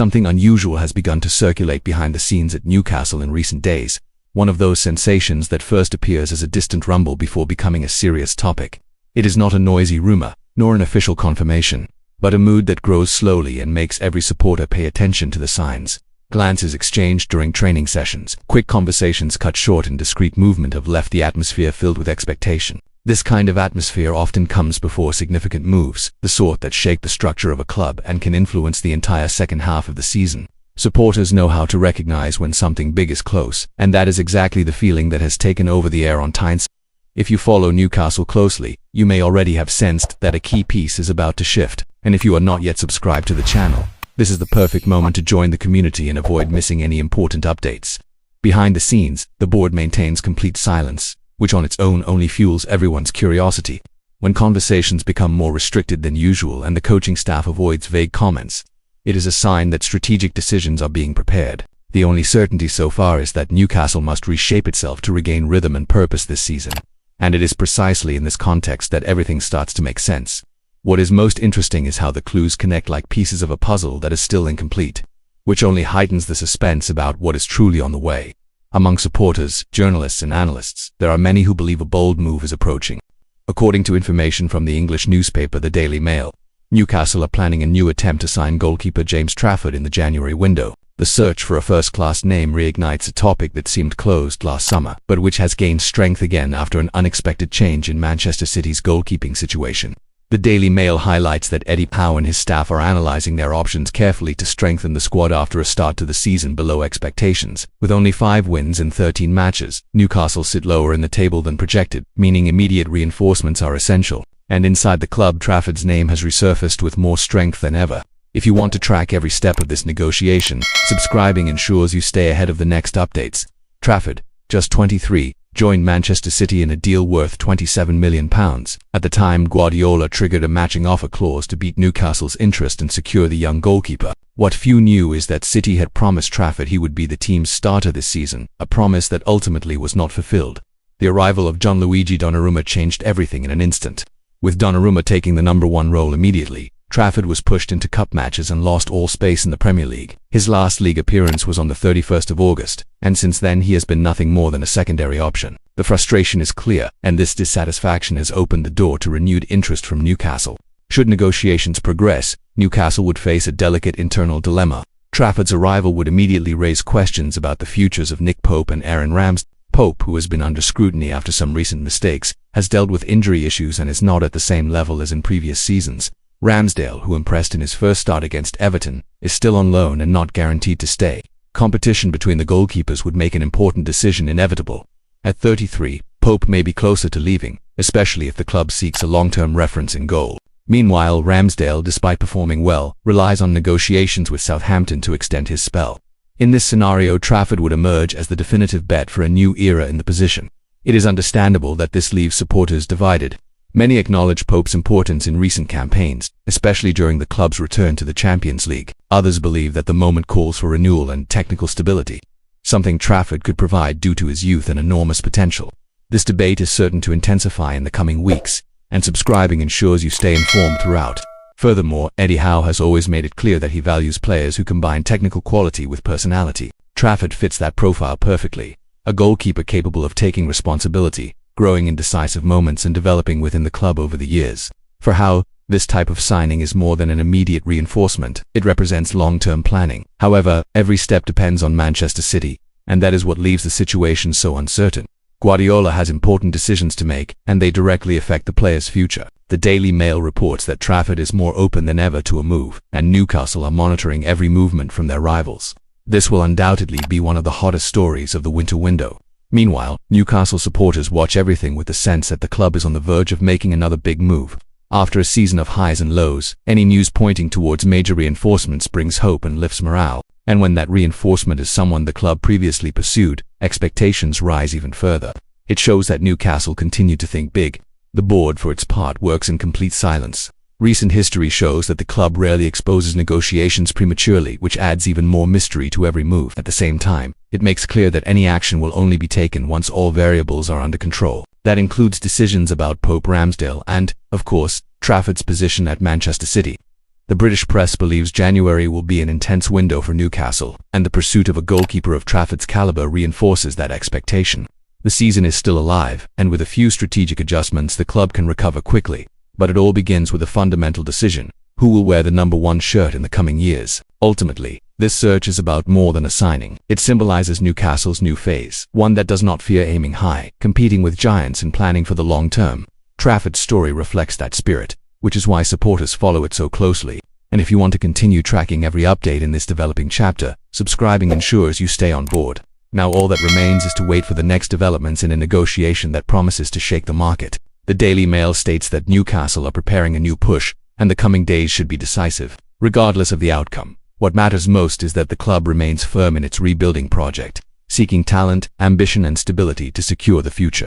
Something unusual has begun to circulate behind the scenes at Newcastle in recent days, one of those sensations that first appears as a distant rumble before becoming a serious topic. It is not a noisy rumor, nor an official confirmation, but a mood that grows slowly and makes every supporter pay attention to the signs. Glances exchanged during training sessions, quick conversations cut short and discreet movement have left the atmosphere filled with expectation. This kind of atmosphere often comes before significant moves, the sort that shake the structure of a club and can influence the entire second half of the season. Supporters know how to recognize when something big is close, and that is exactly the feeling that has taken over the air on Tyneside. If you follow Newcastle closely, you may already have sensed that a key piece is about to shift, and if you are not yet subscribed to the channel, this is the perfect moment to join the community and avoid missing any important updates. Behind the scenes, the board maintains complete silence, which on its own only fuels everyone's curiosity. When conversations become more restricted than usual and the coaching staff avoids vague comments, it is a sign that strategic decisions are being prepared. The only certainty so far is that Newcastle must reshape itself to regain rhythm and purpose this season. And it is precisely in this context that everything starts to make sense. What is most interesting is how the clues connect like pieces of a puzzle that is still incomplete, which only heightens the suspense about what is truly on the way. Among supporters, journalists and analysts, there are many who believe a bold move is approaching. According to information from the English newspaper The Daily Mail, Newcastle are planning a new attempt to sign goalkeeper James Trafford in the January window. The search for a first-class name reignites a topic that seemed closed last summer, but which has gained strength again after an unexpected change in Manchester City's goalkeeping situation. The Daily Mail highlights that Eddie Howe and his staff are analyzing their options carefully to strengthen the squad after a start to the season below expectations. With only 5 wins in 13 matches, Newcastle sit lower in the table than projected, meaning immediate reinforcements are essential. And inside the club, Trafford's name has resurfaced with more strength than ever. If you want to track every step of this negotiation, subscribing ensures you stay ahead of the next updates. Trafford, just 23, joined Manchester City in a deal worth £27 million. At the time, Guardiola triggered a matching offer clause to beat Newcastle's interest and secure the young goalkeeper. What few knew is that City had promised Trafford he would be the team's starter this season, a promise that ultimately was not fulfilled. The arrival of Gianluigi Donnarumma changed everything in an instant. With Donnarumma taking the number 1 role immediately, Trafford was pushed into cup matches and lost all space in the Premier League. His last league appearance was on the 31st of August, and since then he has been nothing more than a secondary option. The frustration is clear, and this dissatisfaction has opened the door to renewed interest from Newcastle. Should negotiations progress, Newcastle would face a delicate internal dilemma. Trafford's arrival would immediately raise questions about the futures of Nick Pope and Aaron Ramsdale. Pope, who has been under scrutiny after some recent mistakes, has dealt with injury issues and is not at the same level as in previous seasons. Ramsdale, who impressed in his first start against Everton, is still on loan and not guaranteed to stay. Competition between the goalkeepers would make an important decision inevitable. At 33, Pope may be closer to leaving, especially if the club seeks a long-term reference in goal. Meanwhile, Ramsdale, despite performing well, relies on negotiations with Southampton to extend his spell. In this scenario, Trafford would emerge as the definitive bet for a new era in the position. It is understandable that this leaves supporters divided. Many acknowledge Pope's importance in recent campaigns, especially during the club's return to the Champions League. Others believe that the moment calls for renewal and technical stability, something Trafford could provide due to his youth and enormous potential. This debate is certain to intensify in the coming weeks, and subscribing ensures you stay informed throughout. Furthermore, Eddie Howe has always made it clear that he values players who combine technical quality with personality. Trafford fits that profile perfectly, a goalkeeper capable of taking responsibility, growing in decisive moments and developing within the club over the years. For Howe, this type of signing is more than an immediate reinforcement, it represents long-term planning. However, every step depends on Manchester City, and that is what leaves the situation so uncertain. Guardiola has important decisions to make, and they directly affect the player's future. The Daily Mail reports that Trafford is more open than ever to a move, and Newcastle are monitoring every movement from their rivals. This will undoubtedly be one of the hottest stories of the winter window. Meanwhile, Newcastle supporters watch everything with the sense that the club is on the verge of making another big move. After a season of highs and lows, any news pointing towards major reinforcements brings hope and lifts morale. And when that reinforcement is someone the club previously pursued, expectations rise even further. It shows that Newcastle continue to think big. The board, for its part, works in complete silence. Recent history shows that the club rarely exposes negotiations prematurely, which adds even more mystery to every move. At the same time, it makes clear that any action will only be taken once all variables are under control. That includes decisions about Pope, Ramsdale and, of course, Trafford's position at Manchester City. The British press believes January will be an intense window for Newcastle, and the pursuit of a goalkeeper of Trafford's caliber reinforces that expectation. The season is still alive, and with a few strategic adjustments the club can recover quickly. But it all begins with a fundamental decision: who will wear the number 1 shirt in the coming years? Ultimately, this search is about more than a signing. It symbolizes Newcastle's new phase, one that does not fear aiming high, competing with giants and planning for the long term. Trafford's story reflects that spirit, which is why supporters follow it so closely. And if you want to continue tracking every update in this developing chapter, subscribing ensures you stay on board. Now all that remains is to wait for the next developments in a negotiation that promises to shake the market. The Daily Mail states that Newcastle are preparing a new push, and the coming days should be decisive. Regardless of the outcome, what matters most is that the club remains firm in its rebuilding project, seeking talent, ambition and stability to secure the future.